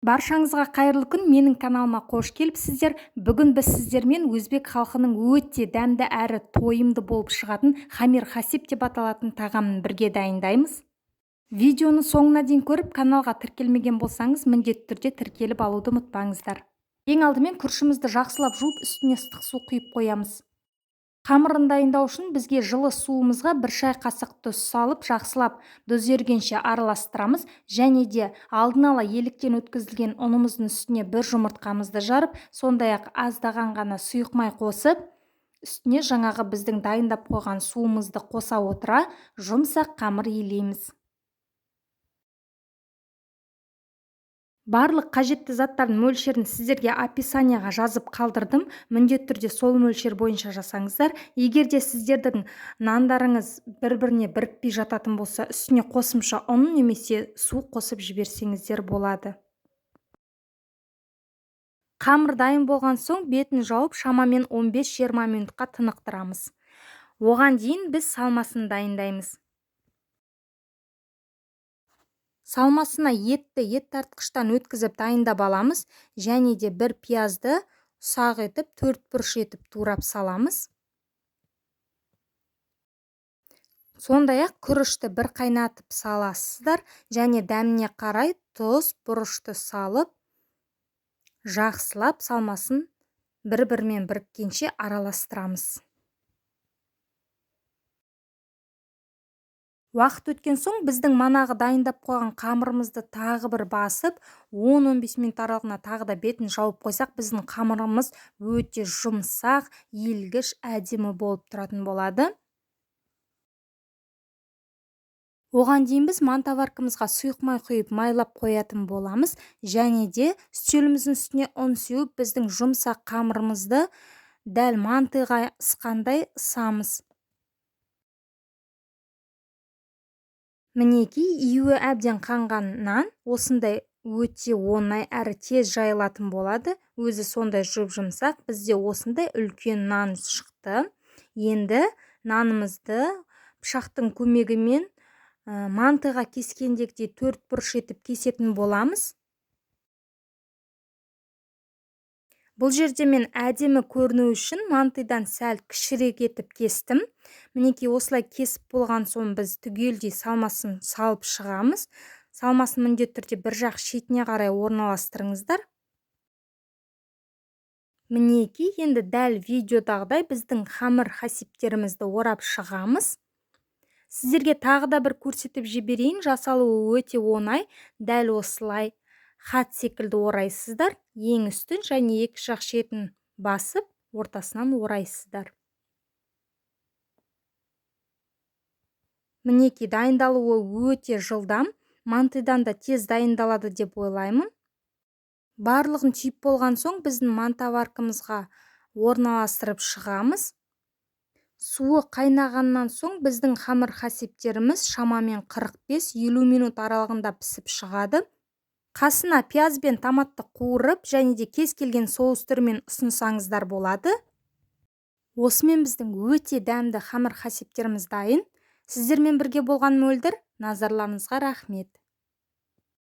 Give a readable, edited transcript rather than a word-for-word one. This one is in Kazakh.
Баршаңызға қайырлы күн, менің каналыма қош келіпсіздер. Бүгін біз сіздермен өзбек халқының өте дәмді әрі тойымды болып шығатын хамир хасиб деп аталатын тағамын бірге дайындаймыз. Видеоны соңына дейін көріп, каналға тіркелмеген болсаңыз, міндетті түрде тіркеліп алуды ұмытпаңыздар. Ең алдымен күрішімізді жақсылап жуып, үстіне ыстық су құйып қоямыз. Қамырын дайындау үшін бізге жылы суымызға 1 шай қасық тұз салып, жақсылап дозергенше араластырамыз, және де алдын ала еліктен өткізілген ұнымыздың үстіне 1 жұмыртқамызды жарып, сондай-ақ аздаған ғана сұйық май қосып, үстіне жаңағы біздің дайындап қойған суымызды қоса отыра, жұмсақ қамыр илейміз. Барлық қажетті заттардың мөлшерін сіздерге описанияға жазып қалдырдым. Міндетті түрде сол мөлшер бойынша жасаңыздар. Егер де сіздердің нандарыңыз бір-біріне бірікпей жататын болса, үстіне қосымша ұн немесе су қосып жіберсеңіздер болады. Қамыр дайын болған соң бетін жауып, шамамен 15-20 минутқа тынықтырамыз. Оған дейін біз салмасын дайындаймыз. Салмасына ет тартқыштан өткізіп дайындап аламыз, және де бір пиязды ұсақ етіп, 4 бұрыш етіп турап саламыз. Сондай-ақ күрішті бір қайнатып саласыздар, және дәміне қарай тұз, бұрышты салып, жақсылап салмасын бір-бірімен біріккенше араластырамыз. Уақыт өткен соң біздің манағы дайындап қойған қамырымызды тағы бір басып, 10-15 минут аралығына тағы да бетін жауып қойсақ, біздің қамырымыз өте жұмсақ, иілгіш, әдемі болып тұратын болады. Оған дейін біз мантаваркамызға сұйық май құйып майлап қоятын боламыз, және де үстеліміздің үстіне ұн сеуіп, біздің жұмсақ қамырымызды дәл мантыға ысқандай ысамыз. Мінеки, июі әбден қанған нан осындай өте оңай әрі тез жайылатын болады. Өзі сондай жұп-жұмсақ, бізде осындай үлкен нан шықты. Енді нанымызды пышақтың көмегімен мантыға кескендегідей 4 бұрыш етіп кесетін боламыз. Бұл жерде мен әдемі көріну үшін мантыдан сәл кішірек етіп кестім. Мінеки, осылай кесіп болған соң біз түгелдей салмасын салып шығамыз. Салмасын міндетті түрде бір жақ шетіне қарай орналастырыңыздар. Мінеки, енді дәл видеодағыдай біздің хамир хасибтерімізді орап шығамыз. Сіздерге тағы да бір көрсетіп жіберейін, жасалуы өте оңай. Дәл осылай хат секілді орайсыздар. Ең үстін және екі жақ шетін басып, ортасынан орайсыздар. Мінеки, дайындалуы өте жылдам, мантыдан да тез дайындалады деп ойлаймын. Барлығын түйіп болған соң біздің мантаваркамызға орналастырып шығамыз. Суы қайнағаннан соң біздің хамир хасибтеріміз шамамен 45-50 минут аралығында пісіп шығады. Қасына пияз бен томатты қуырып, және де кез келген соус түрімен ұсынсаңыздар болады. Осымен біздің өте дәмді хамир хасибтеріміз дайын. Сіздермен бірге болған мөлдір, назарларыңызға рахмет.